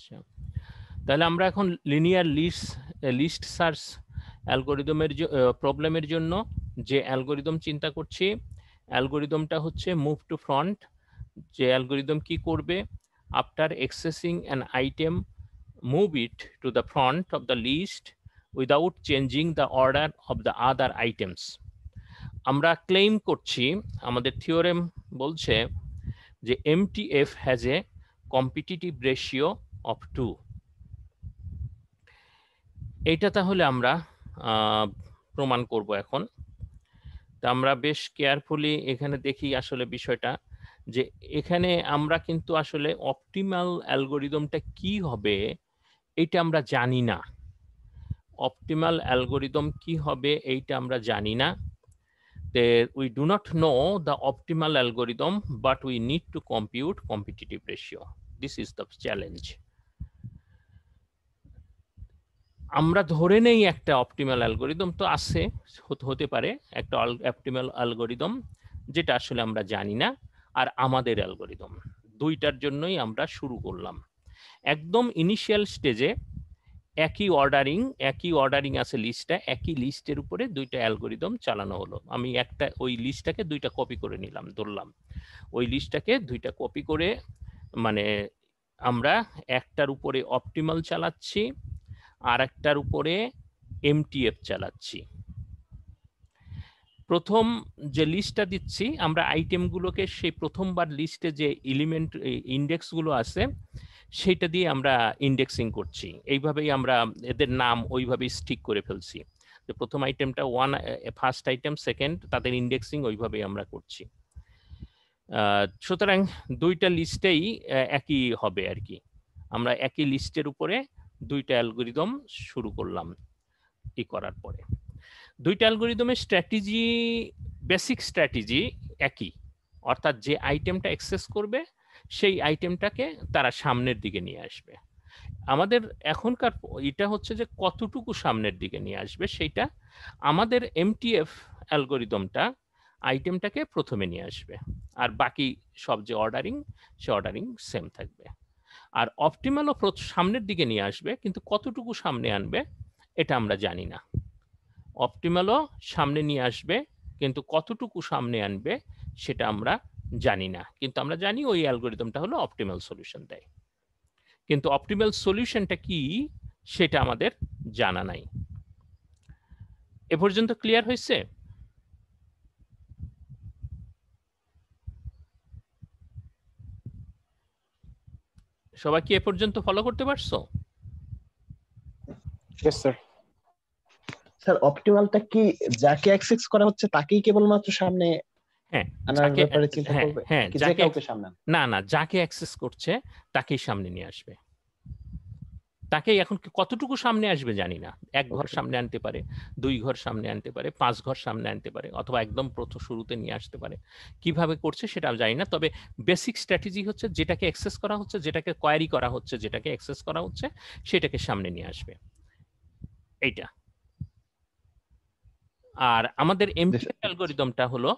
আচ্ছা, তাহলে আমরা এখন লিনিয়ার লিস্ট সার্চ অ্যালগোরিদমের প্রবলেমের জন্য যে অ্যালগোরিদম চিন্তা করছি, অ্যালগোরিদমটা হচ্ছে মুভ টু ফ্রন্ট। যে অ্যালগোরিদম কি করবে, after accessing an item move it to the front of the list without changing the order of the other items. আমরা ক্লেম করছি, আমাদের থিওরেম বলছে যে MTF has a competitive ratio of 2. এইটা তাহলে আমরা প্রমাণ করব এখন। তা আমরা বেশ কেয়ারফুলি এখানে দেখি আসলে বিষয়টা, যে এখানে আমরা কিন্তু আসলে অপটিমাল অ্যালগোরিদমটা কি হবে এটা আমরা জানি না। অপটিমাল অ্যালগোরিদম কি হবে এইটা আমরা জানি না। We do not know the optimal algorithm, but we need to compute competitive ratio. This is the challenge. আমরা ধরে নেই একটা অপটিমাল অ্যালগোরিদম তো আছে, হতে পারে একটা অপটিমাল অ্যালগোরিদম যেটা আসলে আমরা জানি না, আর আমাদের অ্যালগোরিদম, দুইটার জন্যই আমরা শুরু করলাম। একদম ইনিশিয়াল স্টেজে একই অর্ডারিং আছে লিস্টটা, একই লিস্টের উপরে দুইটা অ্যালগোরিদম চালানো হলো। আমি একটা ওই লিস্টটাকে দুইটা কপি করে নিলাম, ধরলাম ওই লিস্টটাকে দুইটা কপি করে, মানে আমরা একটার উপরে অপটিমাল চালাচ্ছি আর একটার উপরে MTF চালাচ্ছি। প্রথম যে লিস্টটা দিচ্ছি আমরা আইটেমগুলোকে সেই প্রথমবার লিস্টে যে এলিমেন্ট ইন্ডেক্সগুলো আছে সেটা দিয়ে আমরা ইন্ডেক্সিং করছি। এইভাবেই আমরা এদের নাম ওইভাবেই স্টিক করে ফেলছি, যে প্রথম আইটেমটা ফার্স্ট আইটেম, সেকেন্ড, তাদের ইন্ডেক্সিং ওইভাবেই আমরা করছি। সুতরাং দুইটা লিস্টেই একই হবে আর কি। আমরা একই লিস্টের উপরে দুইটা অ্যালগোরিদম শুরু করলাম। ই করার পরে দুইটা অ্যালগোরিদমের স্ট্র্যাটেজি, বেসিক স্ট্র্যাটেজি একই, অর্থাৎ যে আইটেমটা অ্যাক্সেস করবে সেই আইটেমটাকে তারা সামনের দিকে নিয়ে আসবে। আমাদের এখনকার এটা হচ্ছে যে কতটুকু সামনের দিকে নিয়ে আসবে সেইটা, আমাদের MTF অ্যালগোরিদমটা আইটেমটাকে প্রথমে নিয়ে আসবে, আর বাকি সব যে অর্ডারিং সে অর্ডারিং সেম থাকবে। আর অপটিমালও সামনের দিকে নিয়ে আসবে, কিন্তু কতটুকু সামনে আনবে এটা আমরা জানি না। অপটিমালও সামনে নিয়ে আসবে, কিন্তু কতটুকু সামনে আনবে সেটা আমরা জানি না। কিন্তু আমরা জানি ওই অ্যালগোরিদমটা হলো অপটিমাল সলিউশন দেয়, কিন্তু অপটিমাল সলিউশনটা কি সেটা আমাদের জানা নাই। এ পর্যন্ত ক্লিয়ার হয়েছে? সবাই কি এ পর্যন্ত ফলো করতে পারছো? Yes sir. স্যার অপটিমালটা কি যাকে অ্যাক্সেস করা হচ্ছে তাকেই কেবলমাত্র সামনে আনার ব্যাপারে চিন্তা করবে, কি যে কাউকে সামনে? না না, যাকে অ্যাক্সেস করছে তাকেই সামনে নিয়ে আসবে। তাকেই এখন কতটুকু সামনে আসবে জানি না, এক ঘর সামনে আনতে পারে, 2 ঘর সামনে আনতে পারে, 5 ঘর সামনে আনতে পারে, অথবা একদম প্রথম শুরুতে নিয়ে আসতে পারে। কিভাবে করছে সেটা জানি না, তবে বেসিক স্ট্র্যাটেজি হচ্ছে যেটাকে অ্যাক্সেস করা হচ্ছে, যেটাকে কোয়ারি করা হচ্ছে, যেটাকে অ্যাক্সেস করা হচ্ছে সেটাকে সামনে নিয়ে আসবে, এইটা। আর আমাদের MTF অ্যালগোরিদমটা হলো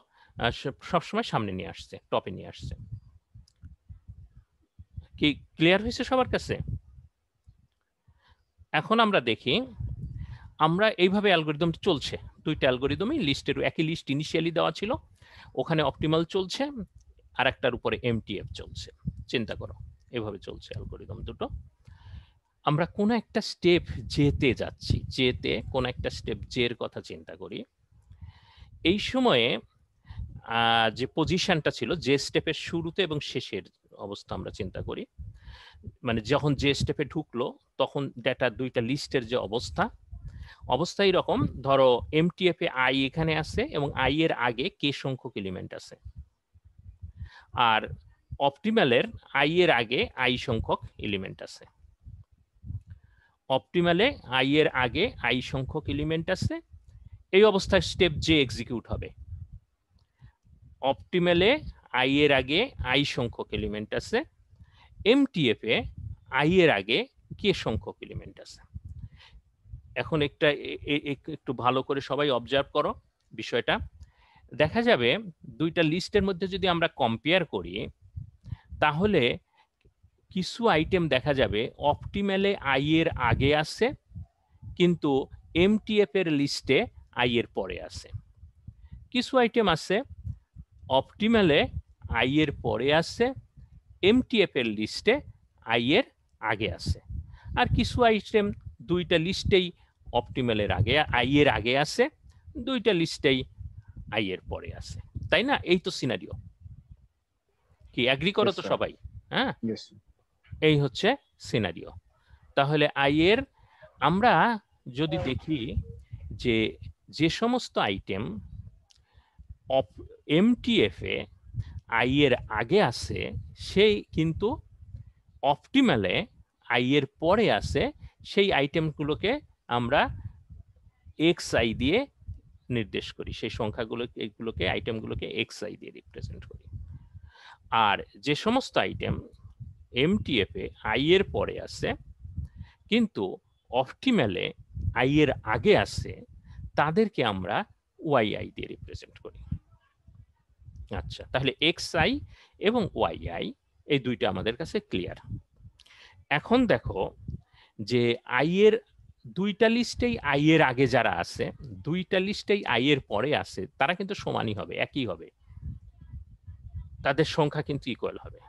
সবসময় সামনে নিয়ে আসছে, টপে নিয়ে আসছে। কি ক্লিয়ার হয়েছে সবার কাছে? এখন আমরা দেখি, আমরা এইভাবে অ্যালগোরিদমটা চলছে, দুইটা অ্যালগোরিদমই লিস্টের, একই লিস্ট ইনিশিয়ালি দেওয়া ছিল, ওখানে অপটিমাল চলছে আর একটার উপরে MTF চলছে। চিন্তা করো এভাবে চলছে অ্যালগোরিদম দুটো। আমরা কোন একটা স্টেপ যেতে যাচ্ছি, যেতে কোন একটা স্টেপ জের কথা চিন্তা করি। এই সময়ে যে পজিশনটা ছিল যে স্টেপের শুরুতে এবং শেষের অবস্থা আমরা চিন্তা করি, মানে যখন যে স্টেপে ঢুকলো তখন ডেটা দুইটা লিস্টের যে অবস্থা এরকম। ধরো MTF এ I এখানে আছে এবং I এর আগে k সংখ্যক এলিমেন্ট আছে, আর অপটিমালের I এর আগে I সংখ্যক এলিমেন্ট আছে। অপটিমালে I এর আগে I সংখ্যক এলিমেন্ট আছে, এই অবস্থায় স্টেপ জে এক্সিকিউট হবে। অপটিমালে I এর আগে I সংখ্যক এলিমেন্ট আছে, MTF এ I এর আগে k সংখ্যক এলিমেন্ট আছে। এখন একটু ভালো করে সবাই অবজার্ভ করো বিষয়টা। দেখা যাবে দুইটা লিস্টের মধ্যে যদি আমরা কম্পেয়ার করি, তাহলে কিছু আইটেম দেখা যাবে অপটিমালে আই এর আগে আসে, কিন্তু এমটিএফ এর লিস্টে আই এর পরে আসে। কিছু আইটেম আছে অপটিমালে আই এর পরে আসে, এমটিএফ এর লিস্টে আই এর আগে আসে। আর কিছু আইটেম দুইটা লিস্টেই অপটিমালের আগে আই এর আগে আসে, দুইটা লিস্টেই আই এর পরে আসে। তাই না? এই তো সিনারিও। কি এগ্রি করো তো সবাই? হ্যাঁ, এই হচ্ছে সিনারিও। তাহলে আই এর আমরা যদি দেখি যে যে সমস্ত আইটেম এমটিএফ এ আই এর আগে আসে, সেই কিন্তু অপটিমালে আই এর পরে আসে, সেই আইটেমগুলোকে আমরা এক্স আই দিয়ে নির্দেশ করি। সেই সংখ্যাগুলো এগুলোকে আইটেমগুলোকে এক্স আই দিয়ে রিপ্রেজেন্ট করি। আর যে সমস্ত আইটেম এমটিএফ এ আই এর পরে আসে কিন্তু অপটিমালে আই এর আগে আসে, তাদেরকে আমরা ওয়াই আই দিয়ে রিপ্রেজেন্ট করি। আচ্ছা, তাহলে এক্স আই এবং ওয়াই আই এই দুইটা আমাদের কাছে ক্লিয়ার। এখন দেখো যে আই এর দুইটা লিস্টেই আই এর আগে যারা আছে, দুইটা লিস্টেই আই এর পরে আছে, তারা কিন্তু সমানই হবে, একই হবে, তাদের সংখ্যা কিন্তু ইকুয়াল হবে,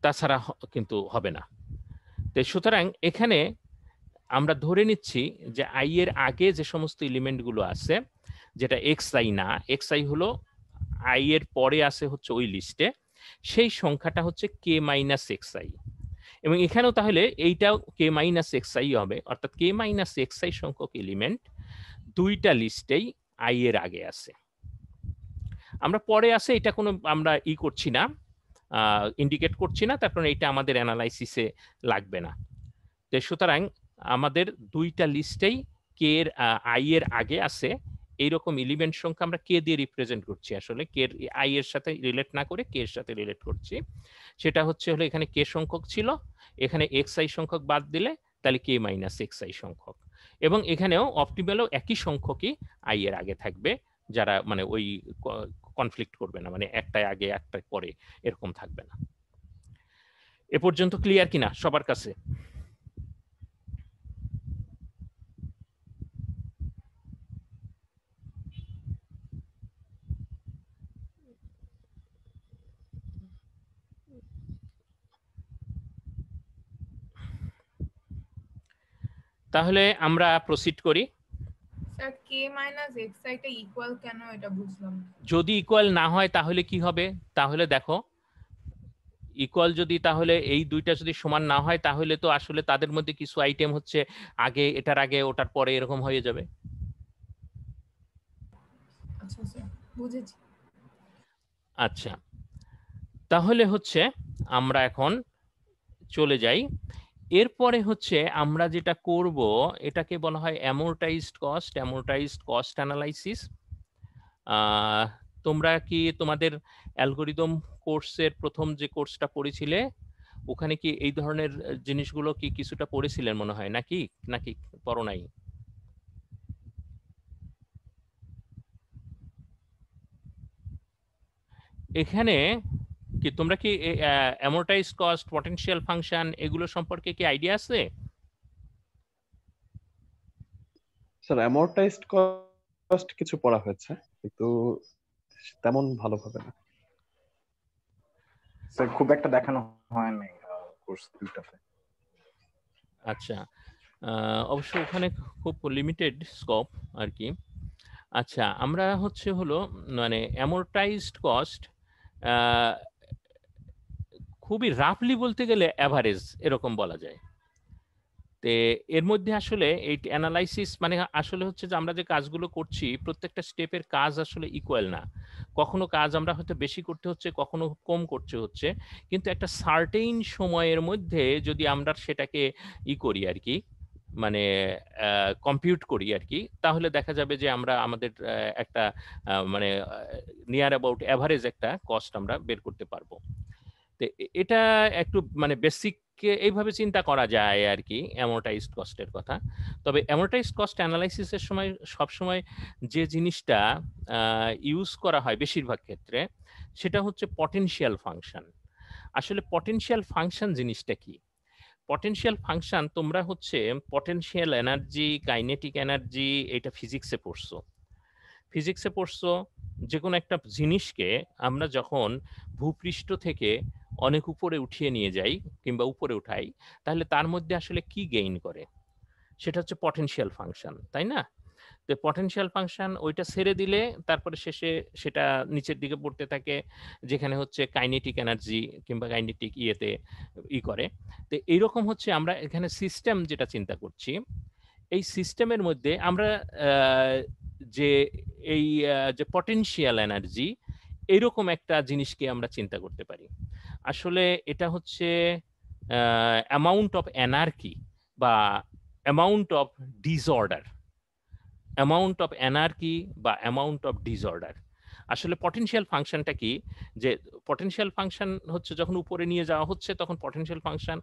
তাছাড়া কিন্তু হবে না। তো সুতরাং এখানে আমরা ধরে নিচ্ছি যে আই এর আগে যে সমস্ত এলিমেন্টগুলো আছে, যেটা এক্স আই না, এক্স আই হলো আই এর পরে আছে হচ্ছে ওই লিস্টে, সেই সংখ্যাটা হচ্ছে কে মাইনাস এক্স আই। এবং এখানেও তাহলে এইটাও কে মাইনাস এক্স আই হবে, অর্থাৎ কে মাইনাস এক্স আই সংখ্যক এলিমেন্ট দুইটা লিস্টেই আই এর আগে আছে। আমরা পরে আছে এটা কোনো আমরা করছি না, ইন্ডিকেট করছি না, তার কারণ এটা আমাদের অ্যানালাইসিসে লাগবে না। তো সুতরাং আমাদের দুইটা লিস্টেই কে এর আই এর আগে আছে এইরকম এলিমেন্ট সংখ্যা আমরা কে দিয়ে রিপ্রেজেন্ট করছি। আসলে কে আই এর সাথে রিলেট না করে কে এর সাথে রিলেট করছি। সেটা হচ্ছে হলো এখানে কে সংখ্যক ছিল, এখানে এক্স আই সংখ্যক বাদ দিলে তাহলে কে মাইনাস এক্স আই সংখ্যক, এবং এখানেও অপটিমালও একই সংখ্যকই আই এর আগে থাকবে, যারা মানে ওই কনফ্লিক্ট করবে না, মানে একটাই আগে একটাই পরে এরকম থাকবে না। এ পর্যন্ত ক্লিয়ার কিনা সবার কাছে? তাহলে আমরা প্রসিড করি। স্যার কে মাইনাস এক্স আইটা ইকুয়াল কেন এটা বুঝলাম। যদি ইকুয়াল না হয় তাহলে কি হবে? তাহলে দেখো ইকুয়াল যদি, তাহলে এই দুইটা যদি সমান না হয় তাহলে তো আসলে তাদের মধ্যে কিছু আইটেম হচ্ছে আগে এটার আগে ওটার পরে এরকম হয়ে যাবে। আচ্ছা স্যার, বুঝেছি। আচ্ছা, তাহলে হচ্ছে আমরা এখন চলে যাই। এরপরে হচ্ছে আমরা যেটা করব এটাকে বলা হয় অ্যামোর্টাইজড কস্ট, অ্যামোর্টাইজড কস্ট অ্যানালাইসিস। তোমরা কি তোমাদের অ্যালগরিদম কোর্সের প্রথম যে কোর্সটা পড়েছিলে ওখানে কি এই ধরনের জিনিসগুলো কি কিছুটা পড়েছিলেন মনে হয়, নাকি নাকি পড়ো নাই? এখানে কি তোমরা কি অ্যামোর্টাইজ কস্ট, পটেনশিয়াল ফাংশন এগুলো সম্পর্কে কি আইডিয়া আছে? স্যার অ্যামোর্টাইজড কস্ট কিছু পড়া হয়েছে কিন্তু তেমন ভালোভাবে না স্যার, খুব একটা দেখানো হয় নাই কোর্স দুটাতে। আচ্ছা, অবশ্য ওখানে খুব লিমিটেড স্কোপ আর কি। আচ্ছা, আমরা হচ্ছে হলো মানে অ্যামোর্টাইজড কস্ট খুবই রাফলি বলতে গেলে অ্যাভারেজ এরকম বলা যায়। তে এর মধ্যে আসলে এই অ্যানালাইসিস মানে আসলে হচ্ছে যে আমরা যে কাজগুলো করছি প্রত্যেকটা স্টেপের কাজ আসলে ইকুয়াল না, কখনো কাজ আমরা হয়তো বেশি করতে হচ্ছে, কখনো কম করতে হচ্ছে, কিন্তু একটা সার্টেইন সময়ের মধ্যে যদি আমরা সেটাকে করি আর কি, মানে কম্পিউট করি আর কি, তাহলে দেখা যাবে যে আমরা আমাদের একটা মানে নিয়ার অ্যাবাউট অ্যাভারেজ একটা কস্ট আমরা বের করতে পারবো। তো এটা একটু মানে বেসিক এইভাবে চিন্তা করা যায় আর কি অ্যামোর্টাইজড কস্টের কথা। তবে অ্যামোর্টাইজড কস্ট অ্যানালাইসিসের সময় সবসময় যে জিনিসটা ইউজ করা হয় বেশিরভাগ ক্ষেত্রে সেটা হচ্ছে পটেনশিয়াল ফাংশন। আসলে পটেনশিয়াল ফাংশন জিনিসটা কি? পটেনশিয়াল ফাংশন তোমরা হচ্ছে পটেনশিয়াল এনার্জি, কাইনেটিক এনার্জি, এটা ফিজিক্সে পড়ছো। ফিজিক্সে পড়ছো যে কোনো একটা জিনিসকে আমরা যখন ভূপৃষ্ঠ থেকে অনেক উপরে উঠিয়ে নিয়ে যাই কিংবা উপরে উঠাই, তাহলে তার মধ্যে আসলে কি গেইন করে? সেটা হচ্ছে পটেনশিয়াল ফাংশন, তাই না? তো পটেনশিয়াল ফাংশন ওইটা ছেড়ে দিলে তারপরে শেষে সেটা নিচের দিকে পড়তে থাকে, যেখানে হচ্ছে কাইনেটিক এনার্জি কিংবা কাইনেটিক ইয়েতে করে। তো এইরকম হচ্ছে আমরা এখানে সিস্টেম যেটা চিন্তা করছি, এই সিস্টেমের মধ্যে আমরা যে এই যে পটেনশিয়াল এনার্জি, এরকম একটা জিনিসকে আমরা চিন্তা করতে পারি। আসলে এটা হচ্ছে অ্যামাউন্ট অফ অ্যানার্কি বা amount of disorder, amount of anarchy বা অ্যামাউন্ট অফ ডিসঅর্ডার। আসলে পটেনশিয়াল ফাংশনটা কি, যে পটেনশিয়াল ফাংশন হচ্ছে যখন উপরে নিয়ে যাওয়া হচ্ছে তখন পটেনশিয়াল ফাংশন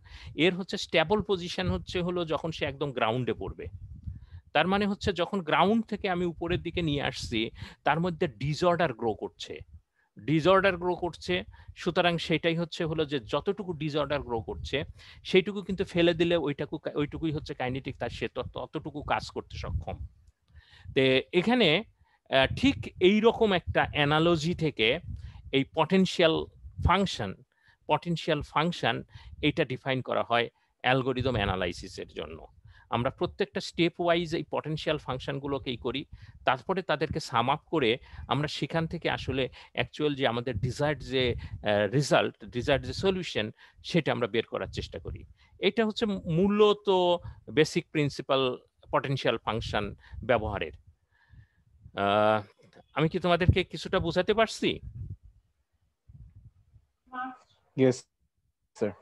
এর হচ্ছে স্টেবল পজিশন হলো যখন সে একদম গ্রাউন্ডে পড়বে। তার মানে হচ্ছে যখন গ্রাউন্ড থেকে আমি উপরের দিকে নিয়ে আসছি, তার মধ্যে ডিসঅর্ডার গ্রো করছে, ডিসঅর্ডার গ্রো করছে। সুতরাং সেটাই হলো যে যতটুকু ডিসঅর্ডার গ্রো করছে সেইটুকু কিন্তু ফেলে দিলে ওইটুকুই হচ্ছে কাইনেটিক, তার সে ততটুকু কাজ করতে সক্ষম। তে এখানে ঠিক এই রকম একটা অ্যানালজি থেকে এই পটেনশিয়াল ফাংশন এটা ডিফাইন করা হয় অ্যালগোরিদম অ্যানালাইসিসের জন্য। আমরা প্রত্যেকটা স্টেপ ওয়াইজ এই পটেনশিয়াল ফাংশনগুলোকেই করি, তারপরে তাদেরকে সাম আপ করে আমরা সেখান থেকে আসলে অ্যাকচুয়াল যে আমাদের ডিজায়ার্ড যে রেজাল্ট, ডিজায়ার্ড যে সলিউশন, সেটা আমরা বের করার চেষ্টা করি। এটা হচ্ছে মূলত বেসিক প্রিন্সিপাল পটেনশিয়াল ফাংশন ব্যবহারের। আমি কি তোমাদেরকে কিছুটা বোঝাতে পারছি? Yes, sir.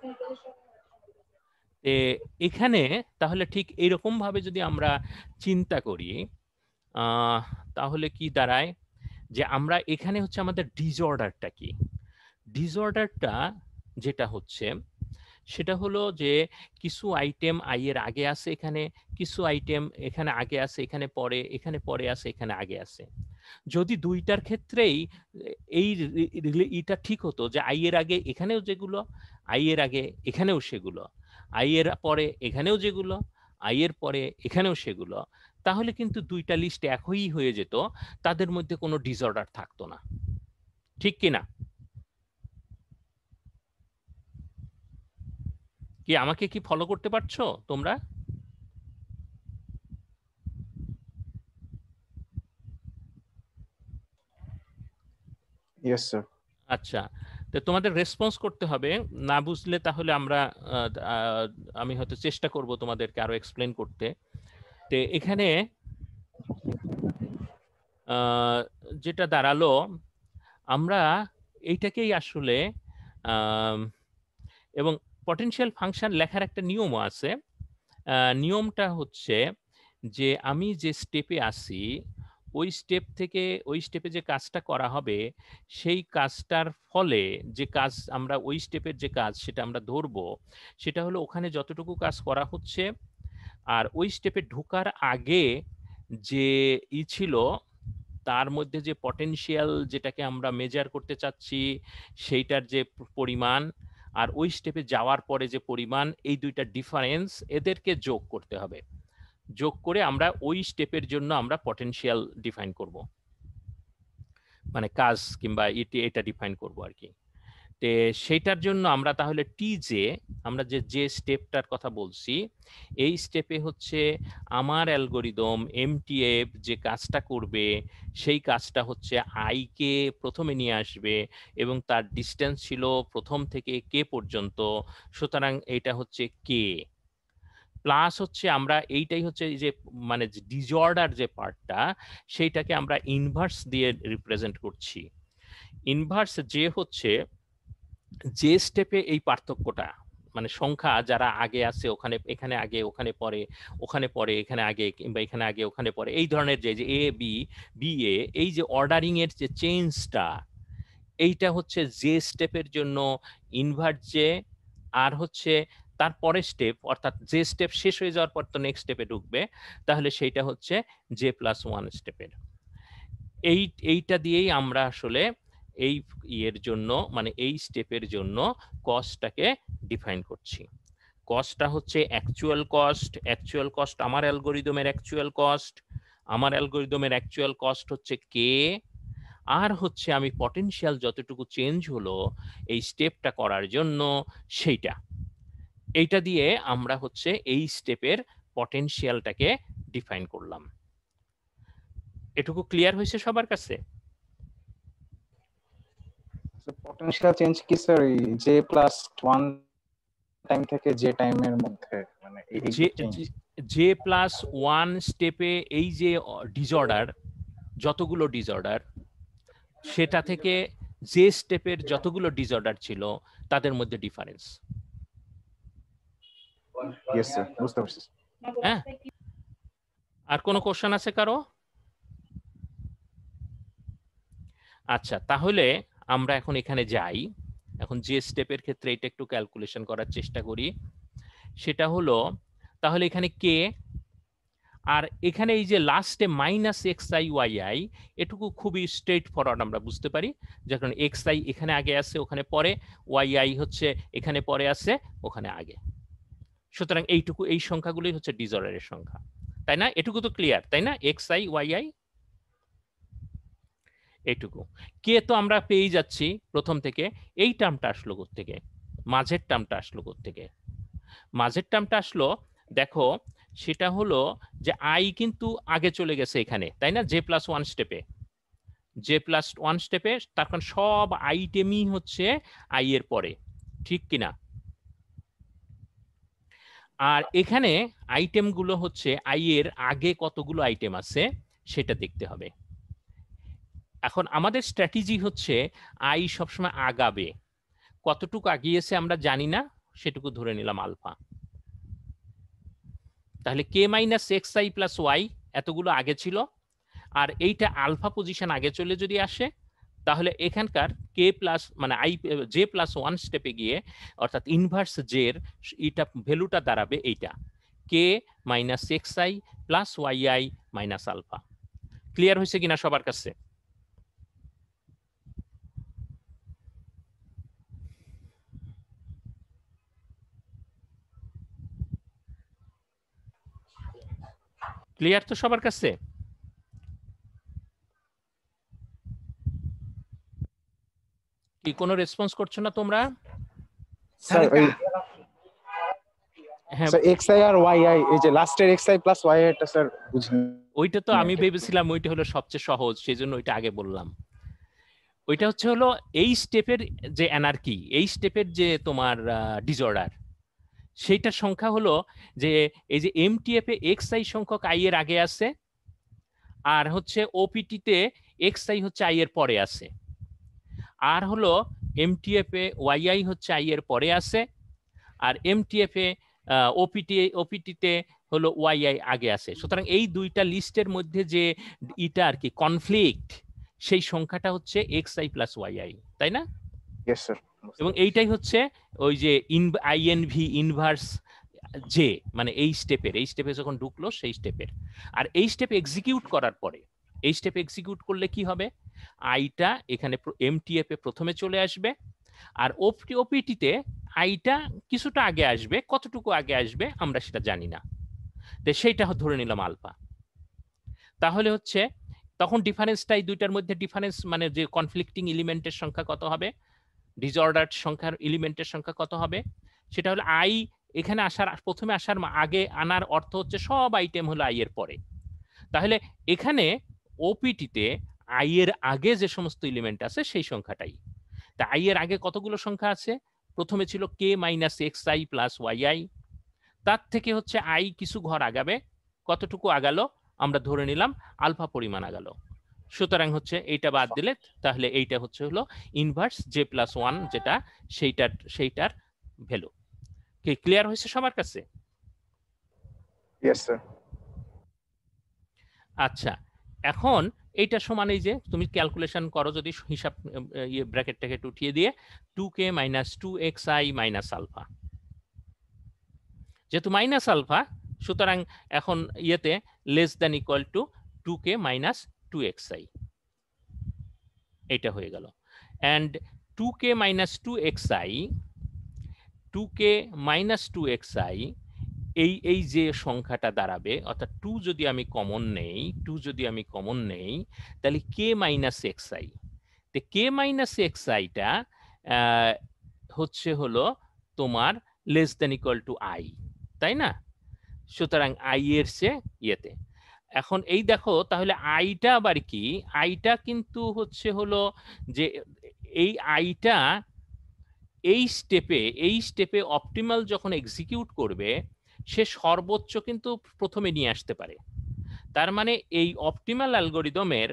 এখানে তাহলে ঠিক এইরকম ভাবে যদি আমরা চিন্তা করি, তাহলে কি দাঁড়ায় যে আমরা এখানে হচ্ছে আমাদের ডিসঅর্ডারটা কি? ডিসঅর্ডারটা যেটা হচ্ছে সেটা হলো যে কিছু আইটেম আই এর আগে আছে, এখানে কিছু আইটেম এখানে আগে আছে, এখানে পরে আছে, এখানে আগে আছে। যদি দুইটার ক্ষেত্রেই এই এটা ঠিক হতো যে আই এর আগে এখানেও যেগুলো, আই এর আগে এখানেও সেগুলো, আই এর পরে এখানেও যেগুলো, আই এর পরে এখানেও সেগুলো, তাহলে কিন্তু দুইটা লিস্ট একই হয়ে যেত, তাদের মধ্যে কোনো ডিসঅর্ডার থাকতো না। ঠিক কিনা? কি আমাকে কি ফলো করতে পারছো তোমরা? Yes, sir. আচ্ছা, তো তোমাদের রেসপন্স করতে হবে, না বুঝলে তাহলে আমরা আমি হয়তো চেষ্টা করব তোমাদেরকে আরো এক্সপ্লেন করতে। তো এখানে যেটা দাঁড়ালো, আমরা এইটাকেই আসলে এবং পটেনশিয়াল ফাংশন লেখার একটা নিয়মও আছে। নিয়মটা হচ্ছে যে আমি যে স্টেপে আসি ওই স্টেপ থেকে ওই স্টেপে যে কাজটা করা হবে সেই কাজটার ফলে যে কাজ আমরা ওই স্টেপের যে কাজ সেটা আমরা ধরবো, সেটা হলো ওখানে যতটুকু কাজ করা হচ্ছে আর ওই স্টেপে ঢোকার আগে যে ছিল তার মধ্যে যে পটেনশিয়াল যেটাকে আমরা মেজার করতে চাচ্ছি সেইটার যে পরিমাণ আর ওই স্টেপে যাওয়ার পরে যে পরিমাণ, এই দুইটা ডিফারেন্স এদেরকে যোগ করতে হবে। যোগ করে আমরা ওই স্টেপের জন্য আমরা পটেনশিয়াল ডিফাইন করব, মানে কাজ কিংবা এটা ডিফাইন করব আর কি। তে সেইটার জন্য আমরা তাহলে আমরা যে স্টেপটার কথা বলছি, এই স্টেপে হচ্ছে আমার অ্যালগোরিদম এমটিএফ যে কাজটা করবে সেই কাজটা হচ্ছে আই কে প্রথমে নিয়ে আসবে এবং তার ডিস্টেন্স ছিল প্রথম থেকে কে পর্যন্ত, সুতরাং এটা হচ্ছে কে প্লাস হচ্ছে আমরা এইটাই হচ্ছে যে মানে ডিসঅর্ডার যে পার্টটা সেইটাকে আমরা ইনভার্স দিয়ে রিপ্রেজেন্ট করছি। ইনভার্স যে হচ্ছে যে স্টেপে এই পার্থক্যটা, মানে সংখ্যা যারা আগে আছে ওখানে এখানে আগে ওখানে পরে, ওখানে পরে এখানে আগে কিংবা এখানে আগে ওখানে পরে, এই ধরনের যে এ বি বি এ, এই যে অর্ডারিং এর যে চেঞ্জটা, এইটা হচ্ছে যে স্টেপের জন্য ইনভার্ট যে, আর হচ্ছে তারপরে স্টেপ অর্থাৎ যে স্টেপ শেষ হয়ে যাওয়ার পর তো নেক্সট স্টেপে ঢুকবে, তাহলে সেইটা হচ্ছে J+1 স্টেপের। এইটা দিয়েই আমরা আসলে এই ইয়ের জন্য মানে এই স্টেপের জন্য কস্টটাকে ডিফাইন করছি। কস্টটা হচ্ছে অ্যাকচুয়াল কস্ট আমার অ্যালগরিদমের অ্যাকচুয়াল কস্ট, আমার অ্যালগরিদমের অ্যাকচুয়াল কস্ট হচ্ছে কে, আর হচ্ছে আমি পটেনশিয়াল যতটুকু চেঞ্জ হলো এই স্টেপটা করার জন্য সেইটা, এইটা দিয়ে আমরা হচ্ছে এই স্টেপের পটেনশিয়ালটাকে ডিফাইন করলাম। এটুকু ক্লিয়ার হয়েছে সবার কাছে? পটেনশিয়াল চেঞ্জ কি স্যার জে প্লাস 1 টাইম থেকে যে টাইমের মধ্যে, মানে জে প্লাস 1 স্টেপে এই যে ডিসঅর্ডার, যতগুলো ডিসঅর্ডার, সেটা থেকে যে স্টেপের যতগুলো ডিসঅর্ডার ছিল তাদের মধ্যে ডিফারেন্স। ইয়েস স্যার, বুঝতে পারছি। হ্যাঁ, আর কোনো কোশ্চেন আছে কারো? আচ্ছা, তাহলে আমরা এখন এখানে যাই। এখন যে স্টেপের ক্ষেত্রে এটা একটু ক্যালকুলেশন করার চেষ্টা করি। সেটা হলো তাহলে এখানে কে, আর এখানে এই যে লাস্টে minus x i y i, এটুকু খুবই স্ট্রেট ফরওয়ার্ড আমরা বুঝতে পারি, যখন এক্স আই এখানে আগে আছে ওখানে পরে, ওয়াই আই হচ্ছে এখানে পরে আছে ওখানে আগে। সুতরাং এইটুকু, এই সংখ্যাগুলোই হচ্ছে ডিসঅর্ডারের সংখ্যা, তাই না? এটুকু তো ক্লিয়ার, তাই না? এক্স আই ওয়াই আই এইটুকু। কে তো আমরা পেয়ে যাচ্ছি প্রথম থেকে। এই টার্মটা আসলো কোত্থেকে? মাঝের টার্মটা আসলো কোত্থেকে? মাঝের টার্মটা আসলো, দেখো সেটা হলো যে আই কিন্তু আগে চলে গেছে এখানে, তাই না? জে প্লাস 1 স্টেপে, জে প্লাস 1 স্টেপে, তার কারণ সব আইটেমই হচ্ছে আই এর পরে, ঠিক কিনা? আর এখানে আইটেমগুলো হচ্ছে আই এর আগে কতগুলো আইটেম আছে সেটা দেখতে হবে। এখন আমাদের স্ট্র্যাটেজি হচ্ছে আই সবসময় আগাবে, কতটুকু আগিয়েছে আমরা জানি না, সেটুকু ধরে নিলাম আলফা। তাহলে k minus x I plus y এতগুলো আগে ছিল, আর এইটা আলফা পজিশন আগে চলে যদি আসে, তাহলে এখানকার কে প্লাস মানে আই জে প্লাস 1 স্টেপে গিয়ে অর্থাৎ ইনভার্স জের এটা ভ্যালুটা দাঁড়াবে এইটা, k minus x I plus Y i minus alpha. Clear হয়েছে কিনা সবার কাছে? ক্লিয়ার তো সবার কাছে? কি কোনো রেসপন্স করছো না তোমরা? স্যার ওই হ্যাঁ, স্যার এক্স আই আর ওয়াই আই, এই যে লাস্টের এক্স আই প্লাস ওয়াই আইটা স্যার বুঝিনি। ওইটা তো আমি ভেবেছিলাম ওইটা হলো সবচেয়ে সহজ, সেজন্য ওইটা আগে বললাম। ওইটা হচ্ছে হলো এই স্টেপের যে অ্যানার্কি, এই স্টেপের যে তোমার ডিসঅর্ডার, সেইটার সংখ্যা হলো যে এই যে এমটিএফ এ এক্স আই সংখ্যক আই এর আগে আছে, আর হচ্ছে ওপিটিতে এক্স আই হচ্ছে আই এর পরে আছে, আর হলো এমটিএফ এ ওয়াই আই হচ্ছে আই এর পরে আছে, আর এমটিএফ এ ওপিটিতে হলো ওয়াই আই আগে আছে। সুতরাং এই দুইটা লিস্টের মধ্যে যে এটা আর কি কনফ্লিক্ট, সেই সংখ্যাটা হচ্ছে X I plus Y I, তাই না? Yes sir. এবং এইটাই হচ্ছে ওই যে আইএনভি ইনভার্স জে, মানে এই স্টেপে যখন ঢুকলো সেই স্টেপের। আর এই স্টেপ এক্সিকিউট করার পরে, এই স্টেপ এক্সিকিউট করলে কি হবে, আইটা এখানে এমটিএফ এ প্রথমে চলে আসবে, আর ওপিটিতে আইটা কিছুটা আগে আসবে, কতটুকু আগে আসবে আমরা সেটা জানি না, তো সেইটা ধরে নিলাম আলফা। তাহলে হচ্ছে তখন ডিফারেন্সটাই দুইটার মধ্যে ডিফারেন্স, মানে যে কনফ্লিক্টিং এলিমেন্টের সংখ্যা কত হবে, ডিসঅর্ডার সংখ্যার এলিমেন্টের সংখ্যা কত হবে, সেটা হলো আই এখানে আসার প্রথমে আসার আগে আনার অর্থ হচ্ছে সব আইটেম হলো আই এর পরে। তাহলে এখানে ওপিটিতে আই এর আগে যে সমস্ত এলিমেন্ট আছে সেই সংখ্যাটাই। তা আই এর আগে কতগুলো সংখ্যা আছে? প্রথমে ছিল k minus x I plus Y i, তার থেকে হচ্ছে আই কিছু ঘর আগাবে, কতটুকু আগালো আমরা ধরে নিলাম আলফা পরিমাণ আগালো। সুতরাং হচ্ছে এইটা বাদ দিলে তাহলে এইটা হচ্ছে হলো ইনভার্স জে প্লাস 1, যেটা সেইটার ভ্যালু। কি ক্লিয়ার হয়েছে সবার কাছে? Yes sir. আচ্ছা, এখন এইটা সমান এই যে তুমি ক্যালকুলেশন করো, যদি হিসাব ব্র্যাকেটটাকে উঠিয়ে দিয়ে 2k minus 2xi minus alpha, যেহেতু মাইনাস আলফা সুতরাং এখন ইয়েতে less than equal to 2k minus 2xi, এইটা হয়ে গেল। and 2k minus 2xi 2k minus 2xi এই যে সংখ্যাটা দাঁড়াবে, অর্থাৎ 2 যদি আমি কমন নেই, তাহলে k মাইনাস xi, তো k মাইনাস xi-টা হলো তোমার less than equal to i, তাই না? সুতরাং i এর চেয়ে ইয়েতে। এখন এই দেখো তাহলে আইটা আবার কি, আইটা কিন্তু হলো যে এই আইটা এই স্টেপে অপটিমাল যখন এক্সিকিউট করবে সে সর্বোচ্চ কিন্তু প্রথমে নিয়ে আসতে পারে। তার মানে এই অপটিমাল অ্যালগরিদমের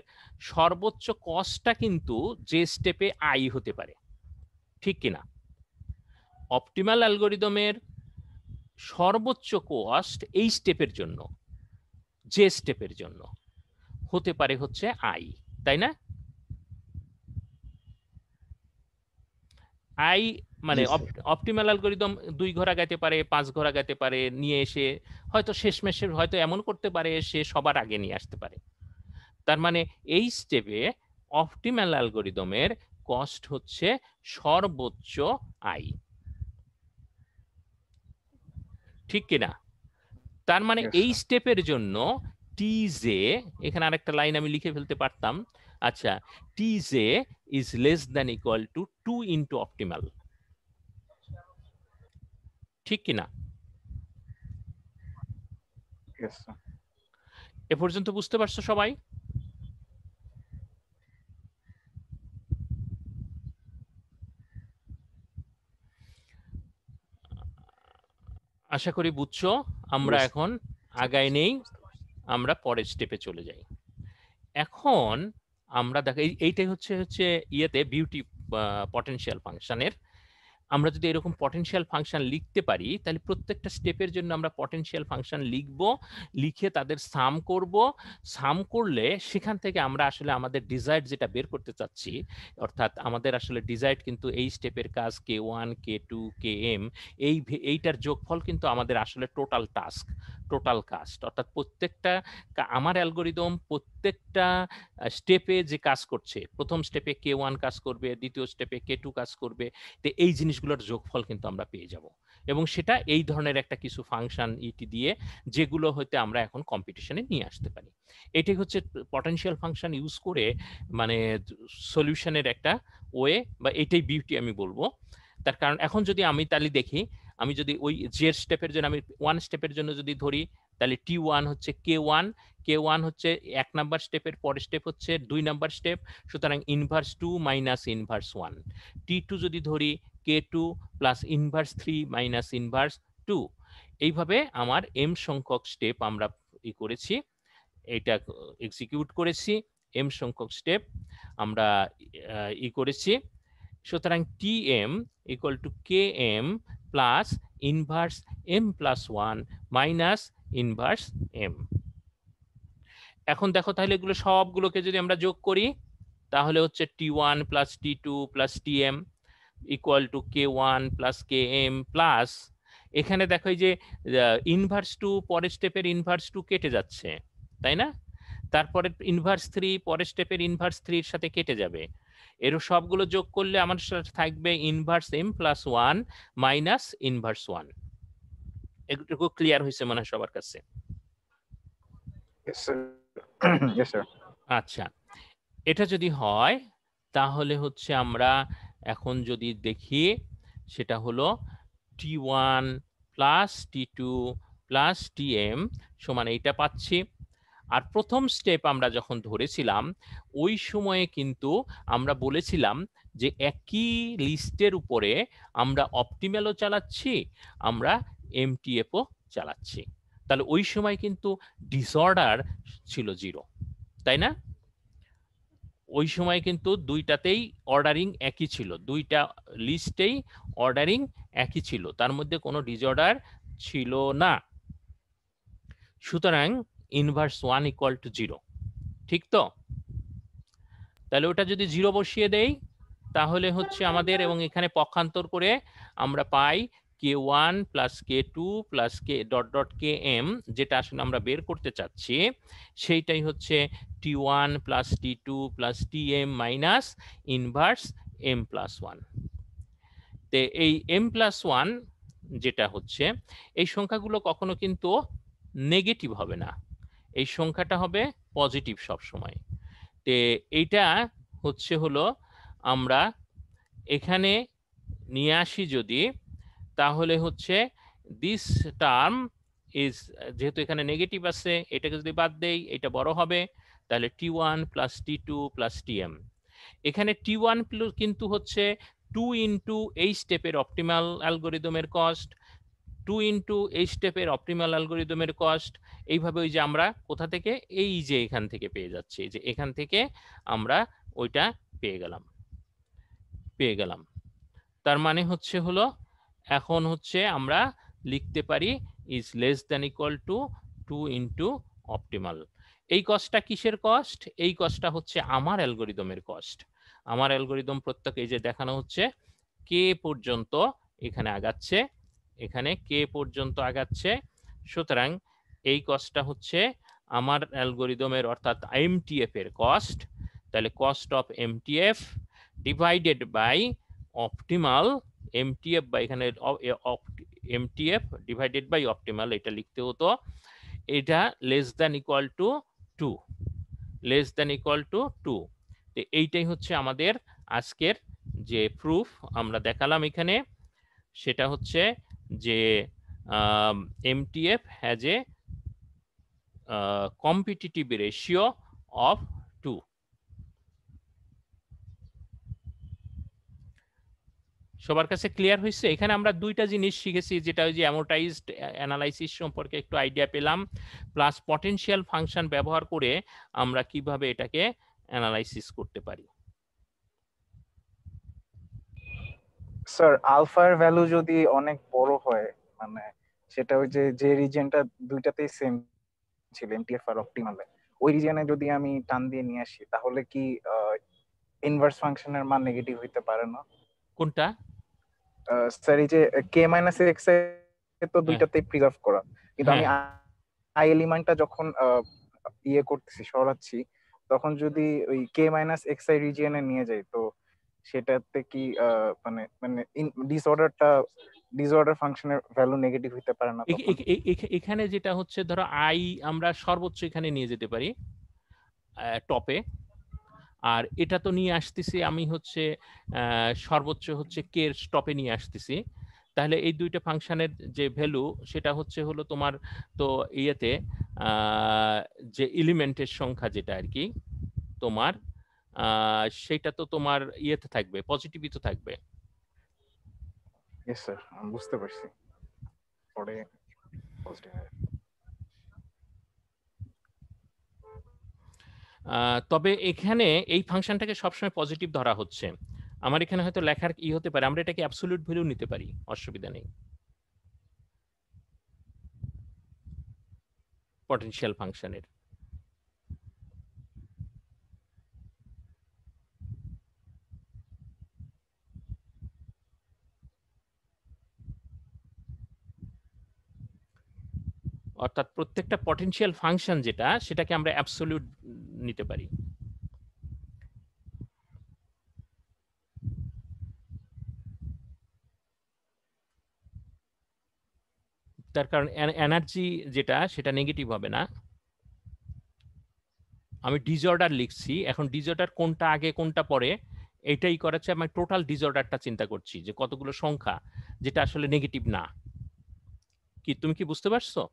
সর্বোচ্চ কস্টটা কিন্তু যে স্টেপে আই হতে পারে, ঠিক কিনা? অপটিমাল অ্যালগরিদমের সর্বোচ্চ কস্ট এই স্টেপের জন্য, যে স্টেপের জন্য হতে পারে হচ্ছে আই, তাই না? আই মানে অপটিমাল অ্যালগরিদম 2 ঘোড়া গাইতে পারে, 5 ঘোড়া গাইতে পারে, নিয়ে এসে হয়তো শেষমেশে হয়তো এমন করতে পারে সে সবার আগে নিয়ে আসতে পারে। তার মানে এই স্টেপে অপটিমাল অ্যালগরিদমের কস্ট হচ্ছে সর্বোচ্চ আই, ঠিক কিনা? তার মানে এই স্টেপের জন্য টি জে, এখানে আরেকটা লাইন আমি লিখে ফেলতে পারতাম, আচ্ছা, T J is less than equal two 2 into optimal, ঠিক কিনা? এ পর্যন্ত বুঝতে পারছো সবাই? আশা করি বুঝছো। আমরা এখন আগায় নেই, আমরা পরের স্টেপে চলে যাই। এখন আমরা দেখো এইটাই হচ্ছে ইয়েতে বিউটি পটেনশিয়াল ফাংশনের। আমরা যদি এরকম পটেনশিয়াল ফাংশন লিখতে পারি তাহলে প্রত্যেকটা স্টেপের জন্য আমরা পটেনশিয়াল ফাংশন লিখব, লিখে তাদের সাম করব। সাম করলে সেখান থেকে আমরা আসলে আমাদের ডিজায়ার্ড যেটা বের করতে চাচ্ছি, অর্থাৎ আমাদের আসলে ডিজায়ার্ড কিন্তু এই স্টেপের কাজ k1 k2 km, এইটার যোগফল কিন্তু আমাদের আসলে টোটাল টাস্ক, টোটাল কাস্ট, অর্থাৎ প্রত্যেকটা আমার অ্যালগরিদম প্রত্যেকটা স্টেপে যে কাজ করছে, প্রথম স্টেপে k1 কাজ করবে, দ্বিতীয় স্টেপে k2 কাজ করবে, তো এই জিনিসগুলোর যোগফল কিন্তু আমরা পেয়ে যাব, এবং সেটা এই ধরনের একটা কিছু ফাংশন ইটি দিয়ে যেগুলো হয়তো আমরা এখন কম্পিটিশনে নিয়ে আসতে পারি। এটাই হচ্ছে পটেনশিয়াল ফাংশন ইউজ করে মানে সলিউশনের একটা ওয়ে, বা এটাই বিউটি আমি বলবো। তার কারণ এখন যদি আমি তাহলে দেখি, আমি যদি ওই জে স্টেপের জন্য আমি 1 স্টেপের জন্য যদি ধরি, তাহলে t1 হচ্ছে k1 হচ্ছে 1 নাম্বার স্টেপের, পরের স্টেপ হচ্ছে 2 নাম্বার স্টেপ, সুতরাং ইনভার্স 2 মাইনাস ইনভার্স 1। t2 যদি ধরি k2 plus inverse 3 minus inverse 2। এইভাবে আমার m সংখ্যক স্টেপ আমরা করেছি, এটা এক্সিকিউট করেছি, m সংখ্যক স্টেপ আমরা করেছি। সুতরাং tm equal to km plus inverse m plus 1 minus inverse m। এখন দেখো তাহলে এগুলো সবগুলোকে যদি আমরা যোগ করি তাহলে হচ্ছে t1 plus t2 plus tm equal to k1 plus km plus, এখানে দেখো এই যে ইনভার্স 2 পরের স্টেপের ইনভার্স 2 কেটে যাচ্ছে, তাই না? তারপরে ইনভার্স 3 পরের স্টেপের ইনভার্স 3 এর সাথে কেটে যাবে, এর সবগুলো যোগ করলে আমার সাথে থাকবে inverse m plus 1 minus inverse 1। এটুকু ক্লিয়ার হয়েছে মনে হয় সবার কাছে? আচ্ছা, এটা যদি হয় তাহলে হচ্ছে আমরা এখন যদি দেখি সেটা হলো t1 plus t2 plus tm সমান এইটা পাচ্ছি। আর প্রথম স্টেপ আমরা যখন ধরেছিলাম ওই সময়ে কিন্তু আমরা বলেছিলাম যে একই লিস্টের উপরে আমরা অপটিমালও চালাচ্ছি, আমরা এমটিএফও চালাচ্ছি, তাহলে ওই সময় কিন্তু ডিসঅর্ডার ছিল 0, তাই না? ওই সময় কিন্তু দুইটাতেই অর্ডারিং একই ছিল, দুইটা লিস্টেই অর্ডারিং একই ছিল, তার মধ্যে কোনো ডিসঅর্ডার ছিল না। সুতরাং ইনভার্স 1 ইকুয়াল টু 0, ঠিক তো? তাহলে ওটা যদি 0 বসিয়ে দেই তাহলে হচ্ছে আমাদের, এবং এখানে পক্ষান্তর করে আমরা পাই k1 plus k2 plus k dot dot km, যেটা আসলে আমরা বের করতে চাচ্ছি সেইটাই হচ্ছে t1 plus t2 plus tm minus inverse m+1। তে এই m+1 যেটা হচ্ছে, এই সংখ্যাগুলো কখনো কিন্তু নেগেটিভ হবে না, এই সংখ্যাটা হবে পজিটিভ সব সময়। তে এইটা হচ্ছে হলো আমরা এখানে নিয়ে আসি যদি, তাহলে হচ্ছে দিস টার্ম ইজ, যেহেতু এখানে নেগেটিভ আছে, এটাকে যদি বাদ দেই এটা বড় হবে, তাহলে t1 plus t2 plus tm। এখানে t1 কিন্তু হচ্ছে 2 ইন্টু এই স্টেপের অপটিমাল অ্যালগোরিদমের কস্ট, 2 ইন্টু এই স্টেপের অপটিমাল অ্যালগোরিদমের কস্ট। এইভাবে ওই যে আমরা কোথা থেকে, এই যে এখান থেকে পেয়ে যাচ্ছি, যে এখান থেকে আমরা ওইটা পেয়ে গেলাম। তার মানে হচ্ছে হলো এখন হচ্ছে আমরা লিখতে পারি is less than equal two 2 into optimal. এই কস্টটা কিসের কস্ট? এই কস্টটা হচ্ছে আমার অ্যালগোরিদমের কস্ট। আমার অ্যালগোরিদম প্রত্যেক এই যে দেখানো হচ্ছে কে পর্যন্ত এখানে আগাচ্ছে, এখানে কে পর্যন্ত আগাচ্ছে। সুতরাং এই কস্টটা হচ্ছে আমার অ্যালগোরিদমের অর্থাৎ এমটিএফ এর কস্ট। তাহলে cost of MTF divided by optimal, MTF বা এখানে এমটিএফ ডিভাইডেড বাই অপটিমাল এটা লিখতে হতো, এটা less than equal two 2, less than equal two 2। তো এইটাই হচ্ছে আমাদের আজকের যে প্রুফ আমরা দেখালাম এখানে, সেটা হচ্ছে যে MTF has a competitive ratio of 2। সবার কাছে ক্লিয়ার হয়েছে? এখানে আমরা দুইটা জিনিস শিখেছি, যেটা ওই যে অ্যামোর্টাইজড অ্যানালাইসিস সম্পর্কে একটু আইডিয়া পেলাম, প্লাস পটেনশিয়াল ফাংশন ব্যবহার করে আমরা কিভাবে এটাকে অ্যানালাইসিস করতে পারি। স্যার আলফার ভ্যালু যদি অনেক বড় হয়, মানে সেটা ওই যে রিজিয়নটা দুইটাতেই সেম ছিল এমটিএফ আর অপটিমালে, ওই রিজিয়নে যদি আমি টান দিয়ে নিয়ে আসি, তাহলে কি ইনভার্স ফাংশনের মান নেগেটিভ হইতে পারে না? কোনটা স্যার এই যে কে মাইনাস এক্স তো দুইটাতেই প্রিজার্ভ করা, কিন্তু আমি আই এলিমেন্টটা যখন ইয়ে করতেছি, সরাচ্ছি, তখন যদি ওই কে মাইনাস এক্স আই রিজিয়নে নিয়ে যাই, তো সেটাতে কি মানে মানে ডিসঅর্ডার ফাংশনের ভ্যালু নেগেটিভ হতে পারে না? এখানে যেটা হচ্ছে ধরো আই আমরা সর্বোচ্চ এখানে নিয়ে যেতে পারি টপে, আর এটা তো নিয়ে আসতেছি আমি হচ্ছে সর্বোচ্চ হচ্ছে কে এর টপে নিয়ে আসতেছি। তাহলে এই দুইটা ফাংশনের যে ভ্যালু সেটা হচ্ছে হলো তোমার তো ইয়েতে যে এলিমেন্টের সংখ্যা যেটা আর কি তোমার সেটা তো তোমার ইয়েতে থাকবে, পজিটিভই তো থাকবে। ইয়েস স্যার, আমি বুঝতে পারছি। পরে পজিটিভ। তবে এখানে এই ফাংশনটাকে সবসময় পজিটিভ ধরা হচ্ছে। আমার এখানে হয়তো লেখার ই হতে পারে, আমরা এটাকে অ্যাবসলিউট ভ্যালু নিতে পারি, অসুবিধা নেই। পটেনশিয়াল ফাংশনের অর্থাৎ প্রত্যেকটা পটেনশিয়াল ফাংশন যেটা, সেটাকে আমরা অ্যাবসলিউট নিতে পারি। তার কারণ এনার্জি যেটা সেটা নেগেটিভ হবে না। আমি ডিসঅর্ডার লিখছি, এখন ডিসঅর্ডার কোনটা আগে কোনটা পরে এটাই করাচ্ছে, আমি টোটাল ডিসঅর্ডারটা চিন্তা করছি যে কতগুলো সংখ্যা যেটা আসলে নেগেটিভ না। কি তুমি কি বুঝতে পারছো?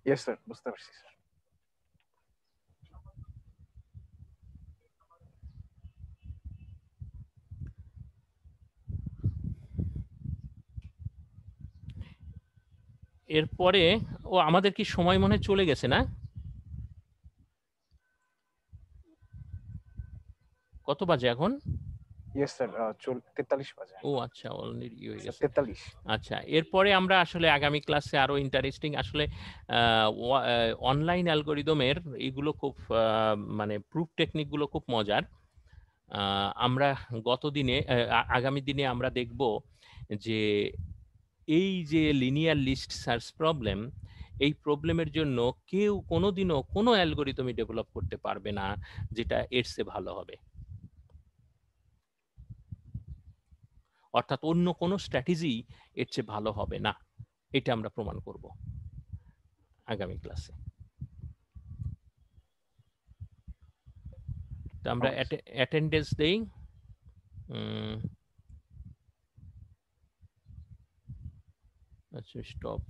ইয়েস স্যার, বুঝতে পারছি স্যার। এরপরে আমাদের কি সময় মনে চলে গেছে না? কত বাজে এখন? ইয়েস স্যার, 43 বাজে। ও আচ্ছা, অলরেডি হয়ে গেছে 43। আচ্ছা, এরপরে আমরা আসলে আগামী ক্লাসে আরো ইন্টারেস্টিং আসলে অনলাইন অ্যালগোরিদমের এগুলো খুব মানে প্রুফ টেকনিক গুলো খুব মজার। আমরা আগামী দিনে আমরা দেখব যে এই যে লিনিয়ার লিস্ট সার্চ প্রবলেম, এই প্রবলেমের জন্য কেউ কোনোদিনও কোনো অ্যালগোরিদমই ডেভেলপ করতে পারবে না যেটা এর চেয়ে ভালো হবে। অর্থাৎ অন্য কোনো স্ট্র্যাটেজি এর চেয়ে ভালো হবে না, এটা আমরা প্রমাণ করব আগামী ক্লাসে। আমরা অ্যাটেন্ডেন্স দেই। আচ্ছা, স্টপ।